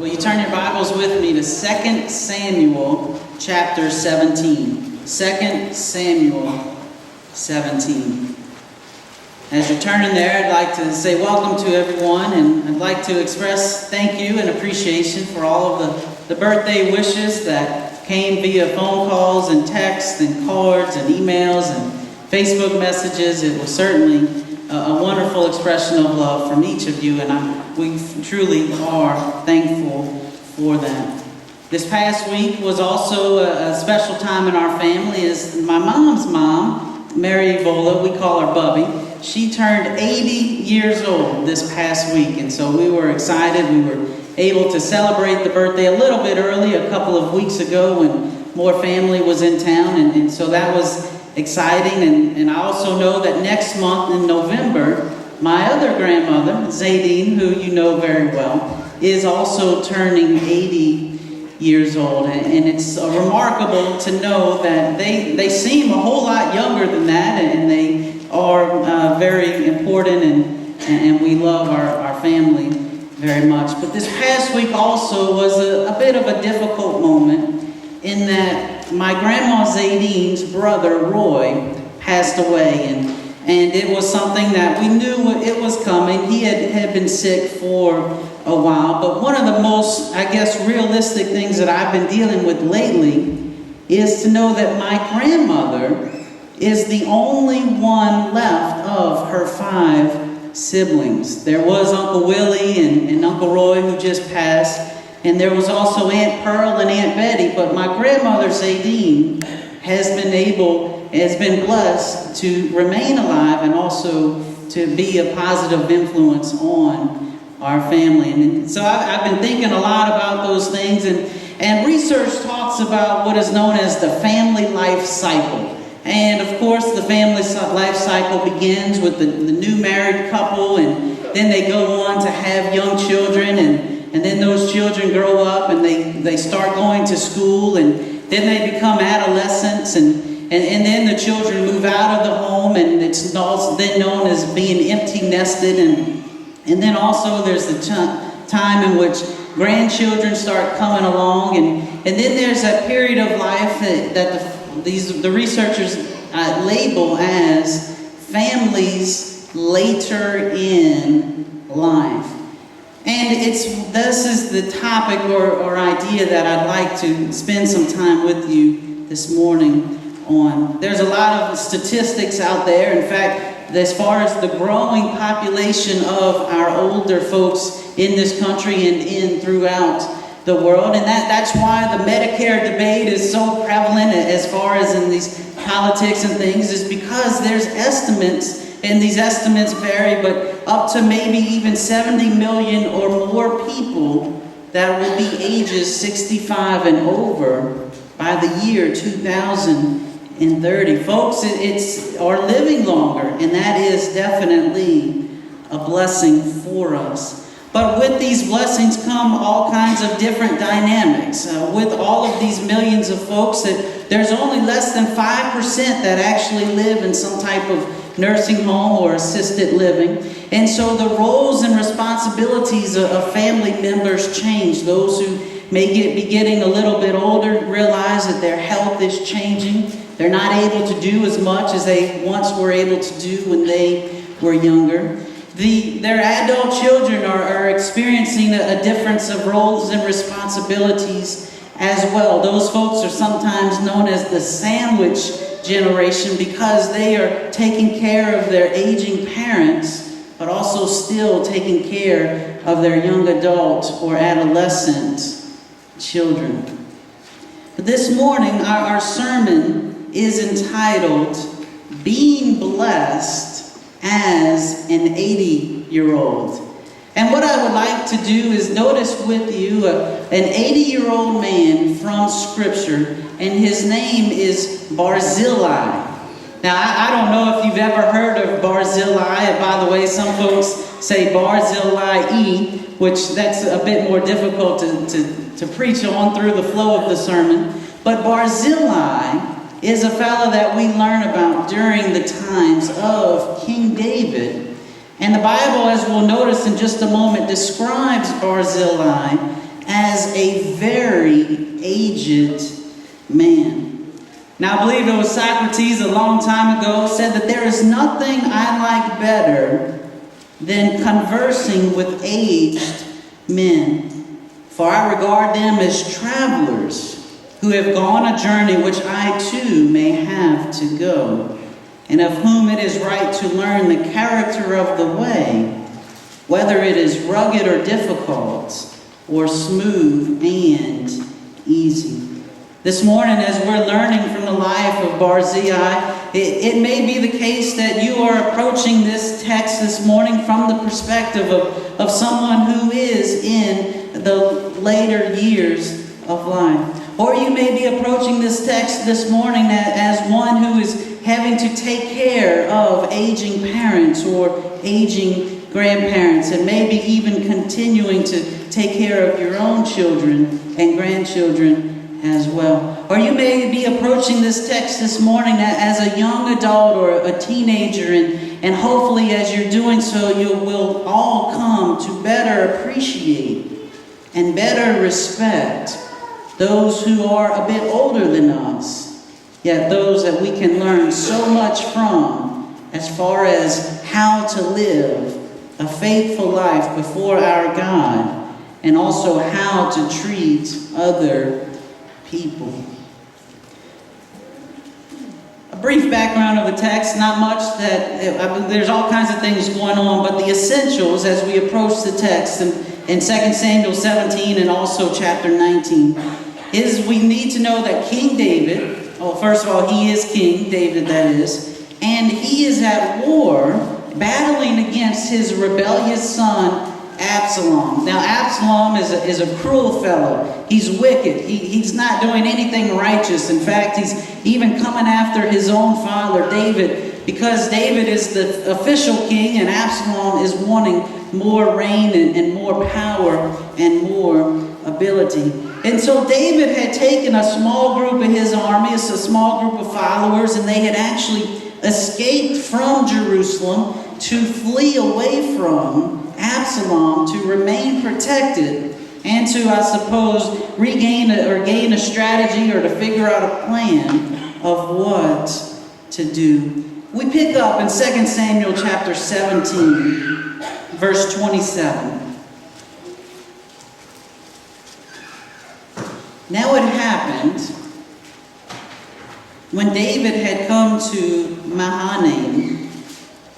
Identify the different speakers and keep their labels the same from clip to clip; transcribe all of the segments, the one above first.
Speaker 1: Will you turn your Bibles with me to 2 Samuel chapter 17? 2 Samuel 17. As you're turning there, I'd like to say welcome to everyone, and I'd like to express thank you and appreciation for all of the birthday wishes that came via phone calls and texts and cards and emails and Facebook messages. It was certainly a wonderful expression of love from each of you, and we truly are thankful for that. This past week was also a special time in our family, as my mom's mom, Mary Vola, we call her Bubby, she turned 80 years old this past week, and so we were excited. We were able to celebrate the birthday a little bit early, a couple of weeks ago when more family was in town, and so that was exciting. And I also know that next month in November, my other grandmother, Zadine, who you know very well, is also turning 80 years old. And it's remarkable to know that they seem a whole lot younger than that, and they are very important, and we love our family very much. But this past week also was a bit of a difficult moment in that my grandma Zadine's brother Roy passed away, and it was something that we knew it was coming. He had been sick for a while, but one of the most, I guess, realistic things that I've been dealing with lately is to know that my grandmother is the only one left of her 5 siblings. There was Uncle Willie and Uncle Roy, who just passed, and there was also Aunt Pearl and Aunt Betty, but my grandmother Zadine has been blessed to remain alive and also to be a positive influence on our family. And so I've been thinking a lot about those things, and research talks about what is known as the family life cycle. And of course, the family life cycle begins with the new married couple, and then they go on to have young children, and then those children grow up and they start going to school, and then they become adolescents, and then the children move out of the home, and it's also then known as being empty nested, and then also there's the time in which grandchildren start coming along, and then there's that period of life that the researchers label as families later in life. And this is the topic or idea that I'd like to spend some time with you this morning on. There's a lot of statistics out there. In fact, as far as the growing population of our older folks in this country and throughout the world, and that's why the Medicare debate is so prevalent as far as in these politics and things, is because there's estimates, and these estimates vary, but up to maybe even 70 million or more people that will be ages 65 and over by the year 2030. Folks, are living longer, and that is definitely a blessing for us. But with these blessings come all kinds of different dynamics. With all of these millions of folks, there's only less than 5% that actually live in some type of nursing home or assisted living. And so the roles and responsibilities of family members change. Those who may be getting a little bit older realize that their health is changing. They're not able to do as much as they once were able to do when they were younger. Their adult children are experiencing a difference of roles and responsibilities as well. Those folks are sometimes known as the sandwich generation because they are taking care of their aging parents, but also still taking care of their young adult or adolescent children. But this morning, our sermon is entitled, Being Blessed as an 80-year-old. And what I would like to do is notice with you an 80-year-old man from Scripture, and his name is Barzillai. Now, I don't know if you've ever heard of Barzillai. By the way, some folks say Barzillai, which that's a bit more difficult to preach on through the flow of the sermon. But Barzillai is a fellow that we learn about during the times of King David. And the Bible, as we'll notice in just a moment, describes Barzillai as a very aged man. Now, I believe it was Socrates a long time ago said that there is nothing I like better than conversing with aged men, for I regard them as travelers who have gone a journey which I too may have to go, and of whom it is right to learn the character of the way, whether it is rugged or difficult, or smooth and easy. This morning, as we're learning from the life of Barzillai, it may be the case that you are approaching this text this morning from the perspective of someone who is in the later years of life. Or you may be approaching this text this morning as one who is having to take care of aging parents or aging grandparents, and maybe even continuing to take care of your own children and grandchildren as well. Or you may be approaching this text this morning as a young adult or a teenager, and hopefully as you're doing so, you will all come to better appreciate and better respect those who are a bit older than us, yet those that we can learn so much from as far as how to live a faithful life before our God, and also how to treat other people. A brief background of the text, not much there's all kinds of things going on, but the essentials as we approach the text in 2 Samuel 17 and also chapter 19 is we need to know that King David, well, first of all, he is King David, that is, and he is at war battling against his rebellious son Absalom. Now, Absalom is a cruel fellow. He's wicked. He's not doing anything righteous. In fact, he's even coming after his own father, David, because David is the official king and Absalom is wanting more reign and more power and more ability. And so David had taken a small group of his army, it's a small group of followers, and they had actually escaped from Jerusalem to flee away from Absalom, to remain protected, and to, I suppose, gain a strategy or to figure out a plan of what to do. We pick up in 2 Samuel chapter 17, verse 27. Now it happened, when David had come to Mahanaim,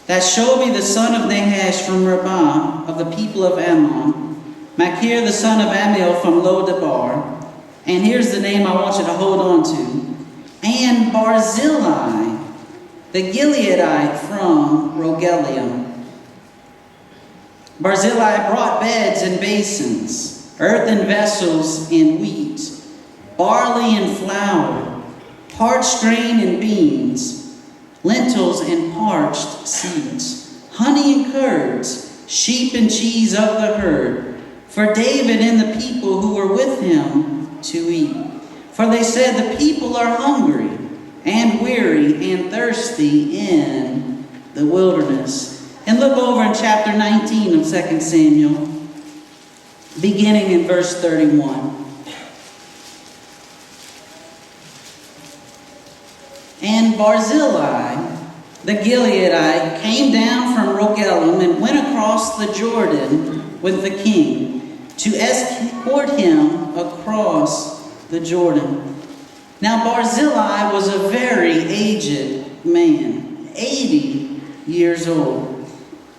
Speaker 1: that Shobi the son of Nahash from Rabbah of the people of Ammon, Machir the son of Amiel from Lodabar, and here's the name I want you to hold on to, and Barzillai the Gileadite from Rogelim. Barzillai brought beds and basins, earthen vessels and wheat, barley and flour, parched grain and beans, lentils and parched seeds, honey and curds, sheep and cheese of the herd, for David and the people who were with him to eat. For they said, the people are hungry and weary and thirsty in the wilderness. And look over in chapter 19 of 2 Samuel, beginning in verse 31. And Barzillai, the Gileadite, came down from Rogelim and went across the Jordan with the king to escort him across the Jordan. Now Barzillai was a very aged man, 80 years old.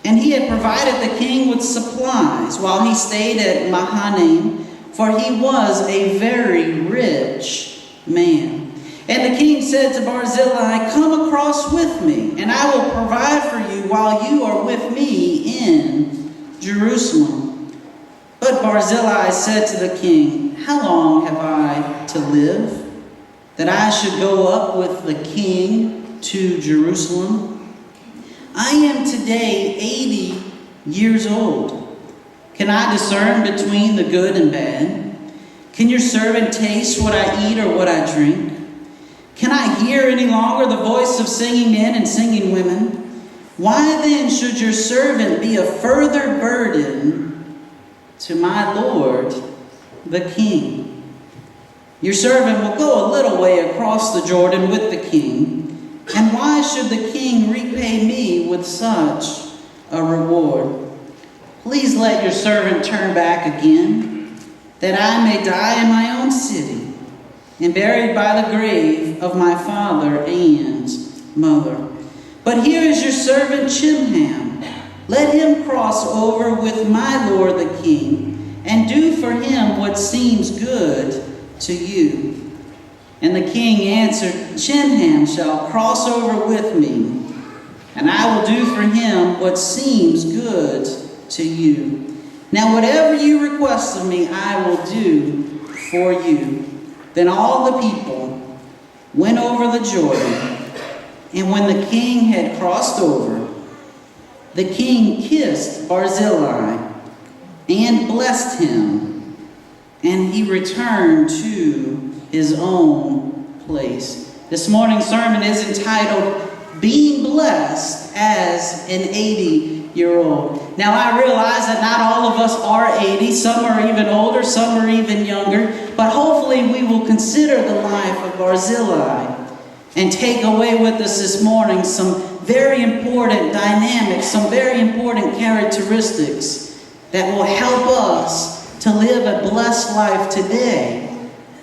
Speaker 1: And he had provided the king with supplies while he stayed at Mahanaim, for he was a very rich man. And the king said to Barzillai, come across with me, and I will provide for you while you are with me in Jerusalem. But Barzillai said to the king, how long have I to live, that I should go up with the king to Jerusalem? I am today 80 years old. Can I discern between the good and bad? Can your servant taste what I eat or what I drink? Can I hear any longer the voice of singing men and singing women? Why then should your servant be a further burden to my lord, the king. Your servant will go a little way across the Jordan with the king, and why should the king repay me with such a reward? Please let your servant turn back again, that I may die in my own city, and buried by the grave of my father and mother. But here is your servant Chimham. Let him cross over with my lord the king, and do for him what seems good to you. And the king answered, Chimham shall cross over with me, and I will do for him what seems good to you. Now whatever you request of me, I will do for you. Then all the people went over the Jordan, and when the king had crossed over, the king kissed Barzillai and blessed him, and he returned to his own place. This morning's sermon is entitled, Being Blessed as an 80-year-old. Now I realize that not all of us are 80. Some are even older, some are even younger. But hopefully we will consider the life of Barzillai and take away with us this morning some very important dynamics, some very important characteristics that will help us to live a blessed life today,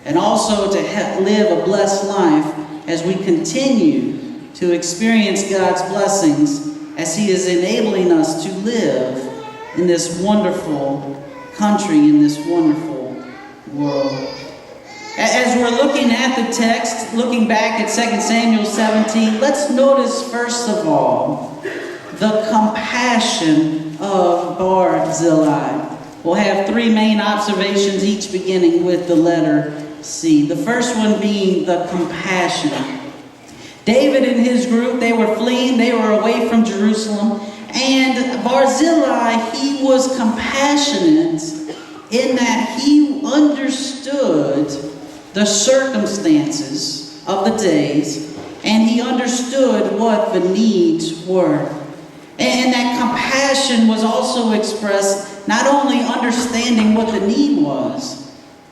Speaker 1: and also to live a blessed life as we continue to experience God's blessings as He is enabling us to live in this wonderful country, in this wonderful world. As we're looking at the text, looking back at 2 Samuel 17, let's notice first of all the compassion of Barzillai. We'll have three main observations, each beginning with the letter C. The first one being the compassion. David and his group, they were fleeing, they were away from Jerusalem, and Barzillai, he was compassionate in that he understood the circumstances of the days, and he understood what the needs were. And that compassion was also expressed not only understanding what the need was,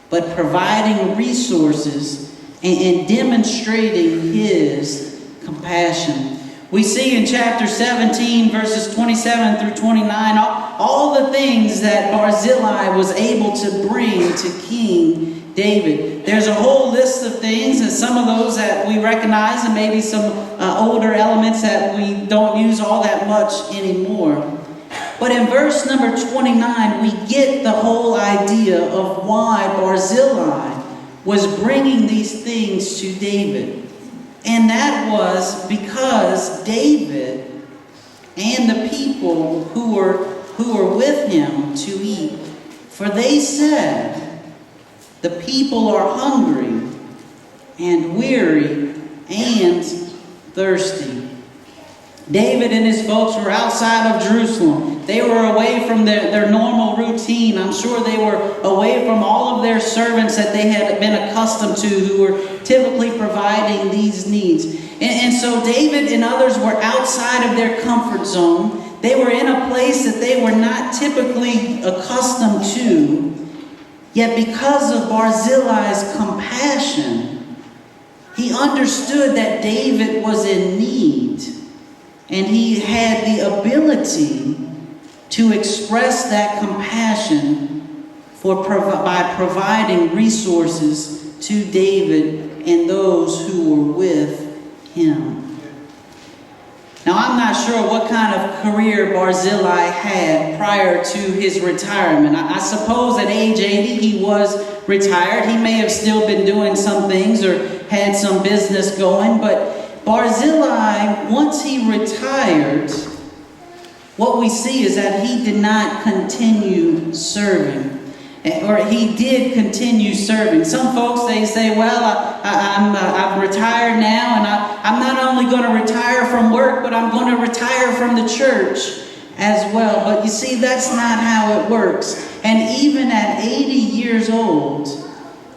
Speaker 1: but providing resources and demonstrating his compassion. We see in chapter 17, verses 27 through 29, all the things that Barzillai was able to bring to King David. There's a whole list of things, and some of those that we recognize, and maybe some older elements that we don't use all that much anymore. But in verse number 29, we get the whole idea of why Barzillai was bringing these things to David. And that was because David and the people who were with him to eat. For they said, the people are hungry and weary and thirsty. David and his folks were outside of Jerusalem. They were away from their normal routine. I'm sure they were away from all of their servants that they had been accustomed to, who were typically providing these needs. And so David and others were outside of their comfort zone. They were in a place that they were not typically accustomed to. Yet because of Barzillai's compassion, he understood that David was in need. And he had the ability to express that compassion by providing resources to David and those who were with him. Now, I'm not sure what kind of career Barzillai had prior to his retirement. I suppose at age 80 he was retired. He may have still been doing some things or had some business going, but Barzillai, once he retired, what we see is that he did not continue serving. Or he did continue serving. Some folks, they say, well, I'm retired now, and I'm not only going to retire from work, but I'm going to retire from the church as well. But you see, that's not how it works. And even at 80 years old,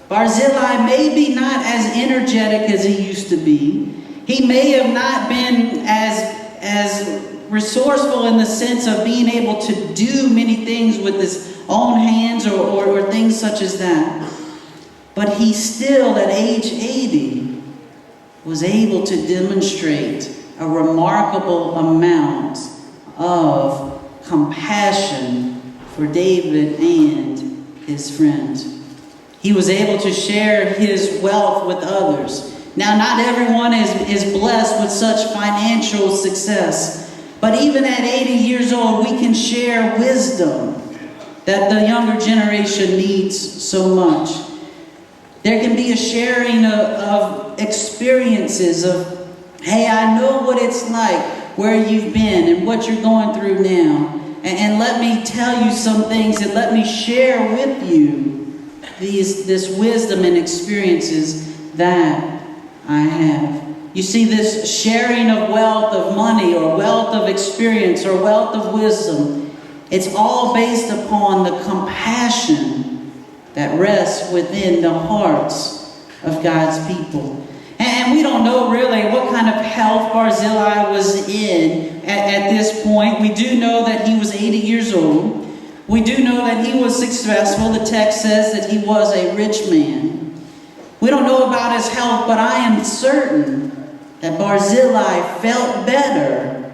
Speaker 1: Barzillai may be not as energetic as he used to be. He may have not been as resourceful in the sense of being able to do many things with his own hands or things such as that. But he still, at age 80, was able to demonstrate a remarkable amount of compassion for David and his friend. He was able to share his wealth with others. Now, not everyone is blessed with such financial success, but even at 80 years old, we can share wisdom that the younger generation needs so much. There can be a sharing of experiences of, hey, I know what it's like, where you've been and what you're going through now. And let me tell you some things and let me share with you this wisdom and experiences that I have. You see, this sharing of wealth of money or wealth of experience or wealth of wisdom, it's all based upon the compassion that rests within the hearts of God's people. And we don't know really what kind of health Barzillai was in at this point. We do know that he was 80 years old. We do know that he was successful. The text says that he was a rich man. We don't know about his health, but I am certain that Barzillai felt better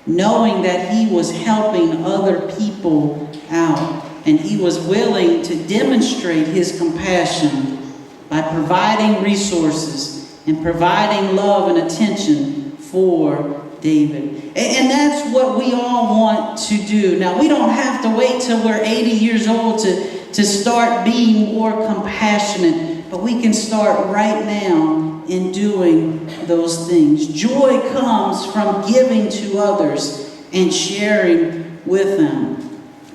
Speaker 1: knowing that he was helping other people out. And he was willing to demonstrate his compassion by providing resources and providing love and attention for David. And that's what we all want to do. Now, we don't have to wait till we're 80 years old to start being more compassionate, but we can start right now in doing those things. Joy comes from giving to others and sharing with them.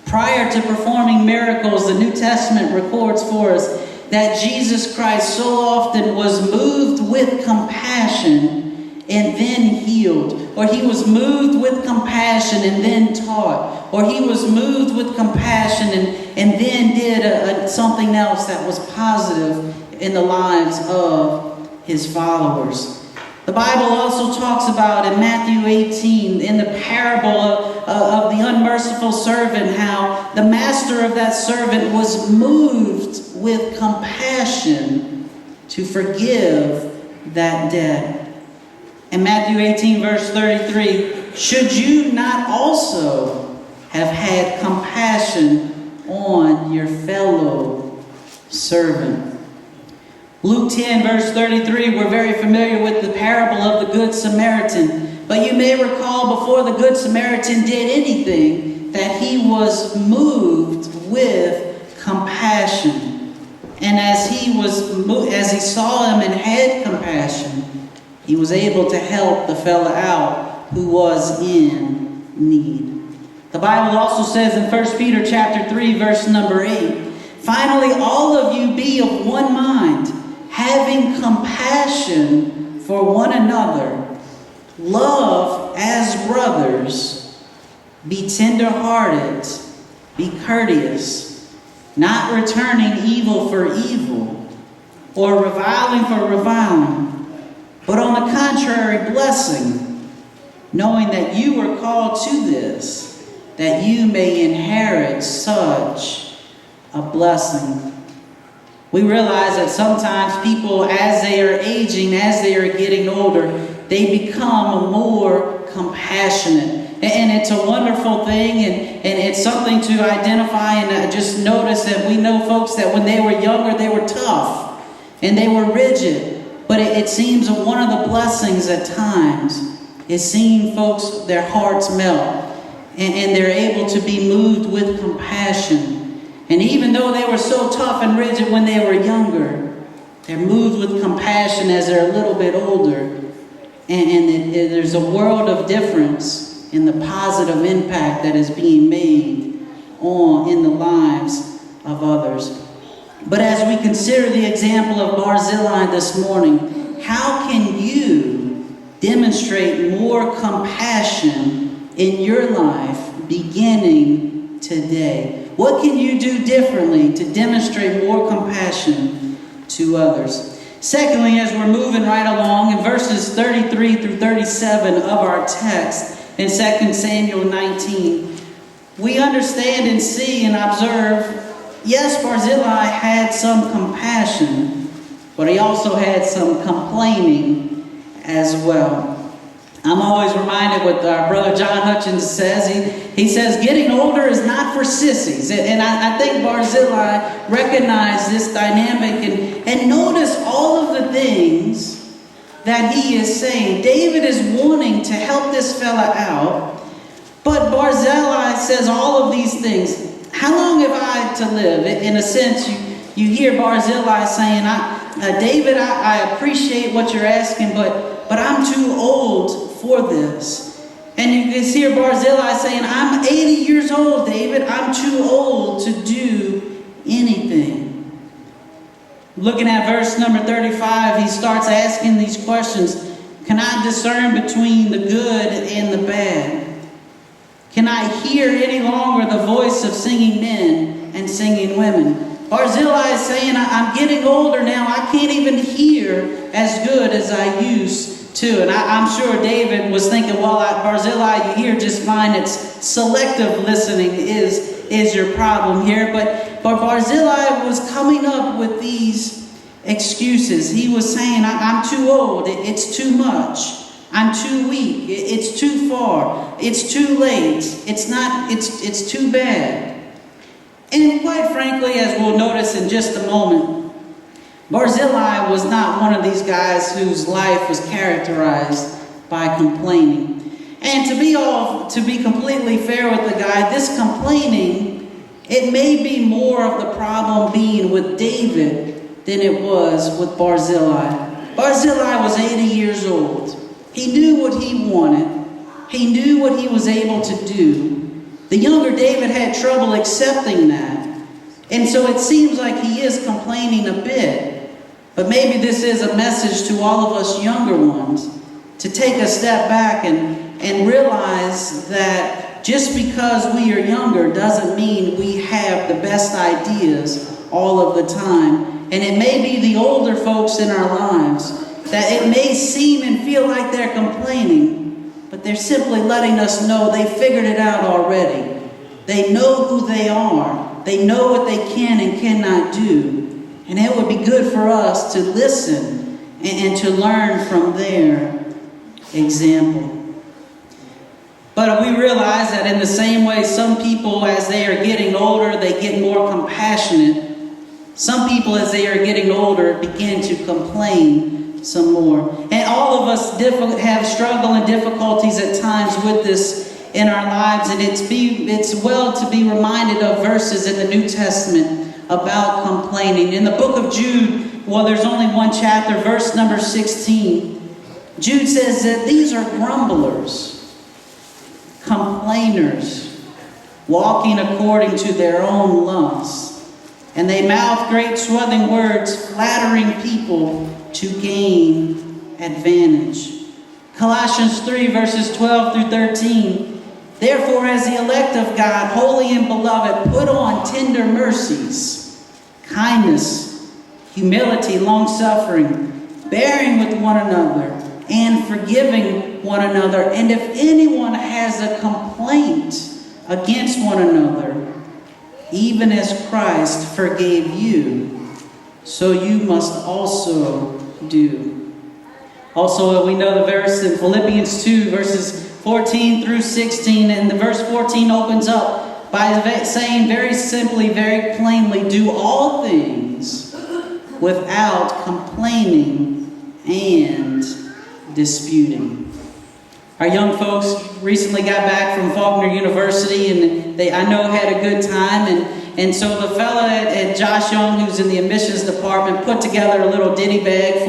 Speaker 1: Prior to performing miracles, the New Testament records for us that Jesus Christ so often was moved with compassion and then healed. Or he was moved with compassion and then taught. Or he was moved with compassion and then did something else that was positive in the lives of his followers. The Bible also talks about in Matthew 18, in the parable of the unmerciful servant, how the master of that servant was moved with compassion to forgive that debt. In Matthew 18, verse 33, should you not also have had compassion on your fellow servant? Luke 10, verse 33, we're very familiar with the parable of the Good Samaritan. But you may recall before the Good Samaritan did anything, that he was moved with compassion. And as he saw him and had compassion, he was able to help the fella out who was in need. The Bible also says in 1 Peter chapter 3, verse number 8, finally, all of you be of one mind, having compassion for one another, love as brothers, be tender-hearted, be courteous, not returning evil for evil, or reviling for reviling, but on the contrary, blessing, knowing that you were called to this, that you may inherit such a blessing. We realize that sometimes people, as they are aging, as they are getting older, they become more compassionate. And it's a wonderful thing, and it's something to identify and just notice that we know folks that when they were younger, they were tough and they were rigid. But it seems one of the blessings at times is seeing folks, their hearts melt, and they're able to be moved with compassion. And even though they were so tough and rigid when they were younger, they're moved with compassion as they're a little bit older. And there's a world of difference in the positive impact that is being made in the lives of others. But as we consider the example of Barzillai this morning, how can you demonstrate more compassion in your life beginning today? What can you do differently to demonstrate more compassion to others? Secondly, as we're moving right along in verses 33 through 37 of our text, in 2 Samuel 19, we understand and see and observe, yes, Barzillai had some compassion, but he also had some complaining as well. I'm always reminded what our brother John Hutchins says. He says, getting older is not for sissies. And I think Barzillai recognized this dynamic and notice all of the things that he is saying. David is wanting to help this fella out, but Barzillai says all of these things. How long have I to live? In a sense, you hear Barzillai saying, David, I appreciate what you're asking, but I'm too old for this. And you can hear Barzillai saying, I'm 80 years old, David. I'm too old to do anything. Looking at verse number 35, he starts asking these questions. Can I discern between the good and the bad? Can I hear any longer the voice of singing men and singing women? Barzillai is saying, I'm getting older now. I can't even hear as good as I used to. And I'm sure David was thinking, well, Barzillai, you hear just fine. It's selective listening is your problem here. But Barzillai was coming up with these excuses. He was saying, I'm too old. It's too much. I'm too weak. It's too far. It's too late. It's too bad. And quite frankly, as we'll notice in just a moment, Barzillai was not one of these guys whose life was characterized by complaining. And to be completely fair with the guy, this complaining, it may be more of the problem being with David than it was with Barzillai. Barzillai was 80 years old. He knew what he wanted. He knew what he was able to do. The younger David had trouble accepting that. And so it seems like he is complaining a bit. But maybe this is a message to all of us younger ones to take a step back and realize that just because we are younger doesn't mean we have the best ideas all of the time. And it may be the older folks in our lives that it may seem and feel like they're complaining, but they're simply letting us know they figured it out already. They know who they are. They know what they can and cannot do. And it would be good for us to listen and to learn from their example. But we realize that in the same way, some people, as they are getting older, they get more compassionate. Some people, as they are getting older, begin to complain some more. And all of us have struggle and difficulties at times with this in our lives. And it's well to be reminded of verses in the New Testament about complaining. In the book of Jude, well, there's only one chapter, verse number 16. Jude says that these are grumblers, complainers, walking according to their own lusts. And they mouth great swelling words, flattering people to gain advantage. Colossians 3 verses 12 through 13. Therefore, as the elect of God, holy and beloved, put on tender mercies, kindness, humility, long-suffering, bearing with one another, and forgiving one another. And if anyone has a complaint against one another, even as Christ forgave you, so you must also do. Also, we know the verse in Philippians 2, verses 14 through 16, and the verse 14 opens up by saying very simply, very plainly, do all things without complaining and disputing. Our young folks recently got back from Faulkner University, and they, I know, had a good time. And so the fella at Josh Young, who's in the admissions department, put together a little goodie bag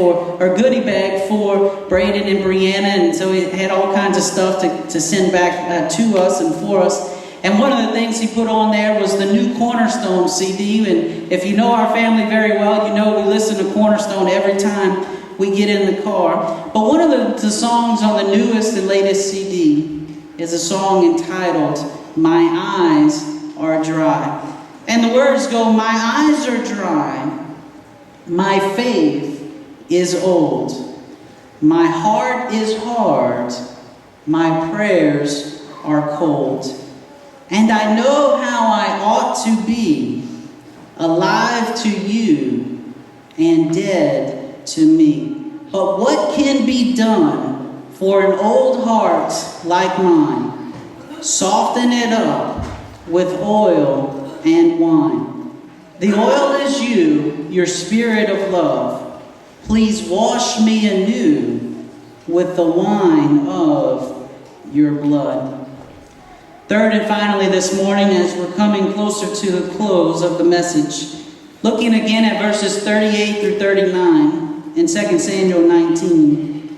Speaker 1: for Braden and Brianna. And so he had all kinds of stuff to send back to us and for us. And one of the things he put on there was the new Cornerstone CD. And if you know our family very well, you know we listen to Cornerstone every time we get in the car. But one of the songs on the newest and latest CD is a song entitled, My Eyes Are Dry. And the words go, my eyes are dry, my faith is old, my heart is hard, My prayers are cold. And I know how I ought to be, alive to you and dead to me. But what can be done for an old heart like mine? Soften it up with oil and wine. The oil is you, your spirit of love. Please wash me anew with the wine of your blood. Third and finally this morning, as we're coming closer to the close of the message, looking again at verses 38 through 39 in 2 Samuel 19.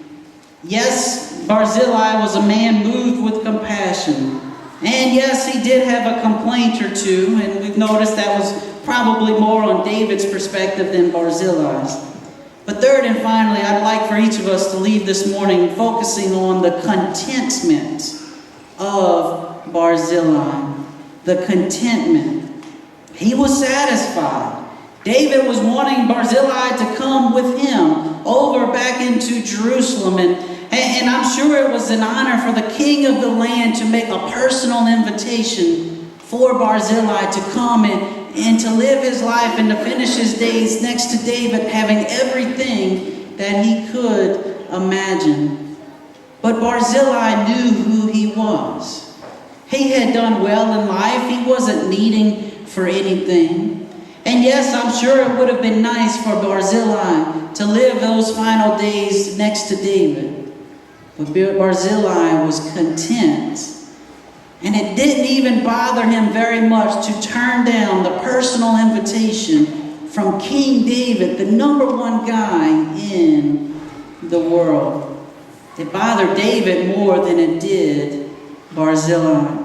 Speaker 1: Yes, Barzillai was a man moved with compassion. And yes, he did have a complaint or two, and we've noticed that was probably more on David's perspective than Barzillai's. But third and finally, I'd like for each of us to leave this morning focusing on the contentment of Barzillai. The contentment. He was satisfied. David was wanting Barzillai to come with him over back into Jerusalem, and I'm sure it was an honor for the king of the land to make a personal invitation for Barzillai to come and to live his life and to finish his days next to David, having everything that he could imagine. But Barzillai knew who he was. He had done well in life. He wasn't needing for anything. And yes, I'm sure it would have been nice for Barzillai to live those final days next to David. But Barzillai was content. And it didn't even bother him very much to turn down the personal invitation from King David, the number one guy in the world. It bothered David more than it did Barzillai.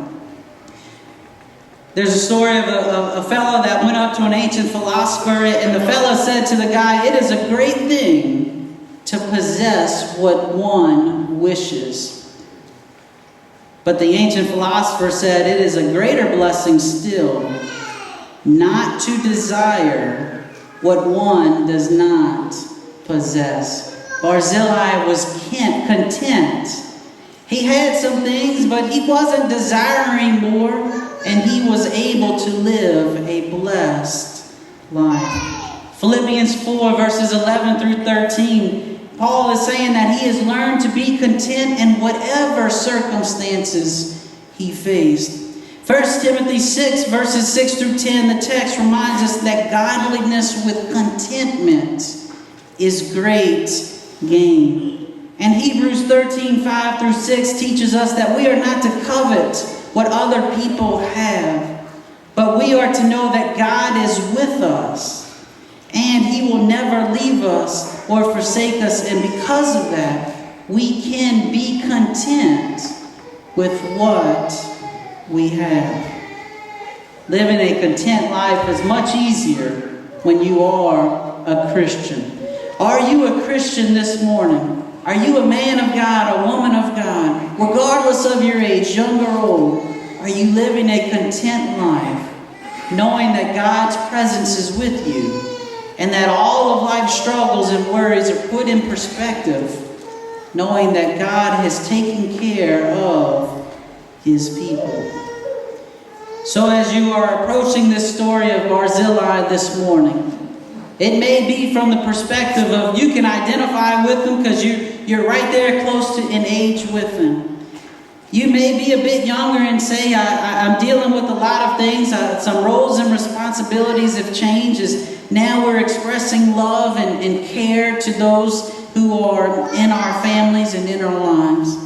Speaker 1: There's a story of a fellow that went up to an ancient philosopher, and the fellow said to the guy, "It is a great thing to possess what one wishes." But the ancient philosopher said, "It is a greater blessing still not to desire what one does not possess." Barzillai was content. He had some things, but he wasn't desiring more, and he was able to live a blessed life. Philippians 4 verses 11 through 13, Paul is saying that he has learned to be content in whatever circumstances he faced. 1 Timothy 6 verses 6 through 10, the text reminds us that godliness with contentment is great gain. And Hebrews 13, 5 through 6 teaches us that we are not to covet what other people have, but we are to know that God is with us, and He will never leave us or forsake us. And because of that, we can be content with what we have. Living a content life is much easier when you are a Christian. Are you a Christian this morning? Are you a man of God, a woman of God? Regardless of your age, young or old, are you living a content life, knowing that God's presence is with you, and that all of life's struggles and worries are put in perspective, knowing that God has taken care of His people? So as you are approaching this story of Barzillai this morning, it may be from the perspective of you can identify with them because you're right there close to in age with them. You may be a bit younger and say, I'm dealing with a lot of things. Some roles and responsibilities have changed. Now we're expressing love and care to those who are in our families and in our lives.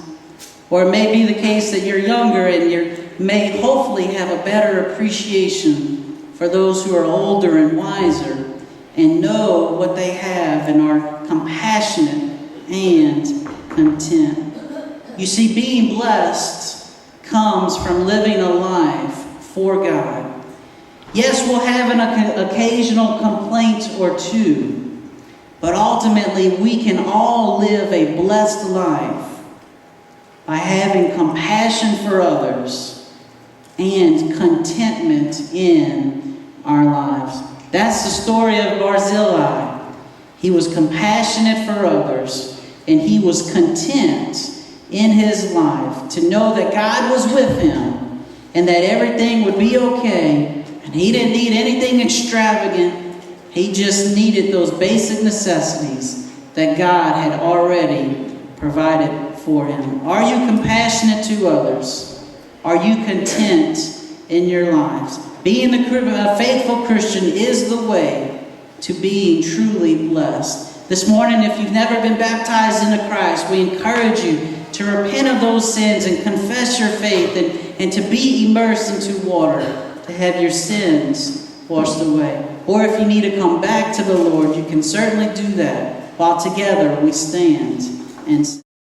Speaker 1: Or it may be the case that you're younger and you may hopefully have a better appreciation for those who are older and wiser and know what they have and are compassionate and content. You see, being blessed comes from living a life for God. Yes, we'll have an occasional complaint or two, but ultimately we can all live a blessed life by having compassion for others and contentment in our lives. That's the story of Barzillai. He was compassionate for others, and he was content in his life, to know that God was with him and that everything would be okay. And he didn't need anything extravagant. He just needed those basic necessities that God had already provided for him. Are you compassionate to others? Are you content in your lives? Being a faithful Christian is the way to being truly blessed. This morning, if you've never been baptized into Christ, we encourage you to repent of those sins and confess your faith and to be immersed into water, to have your sins washed away. Or if you need to come back to the Lord, you can certainly do that while together we stand and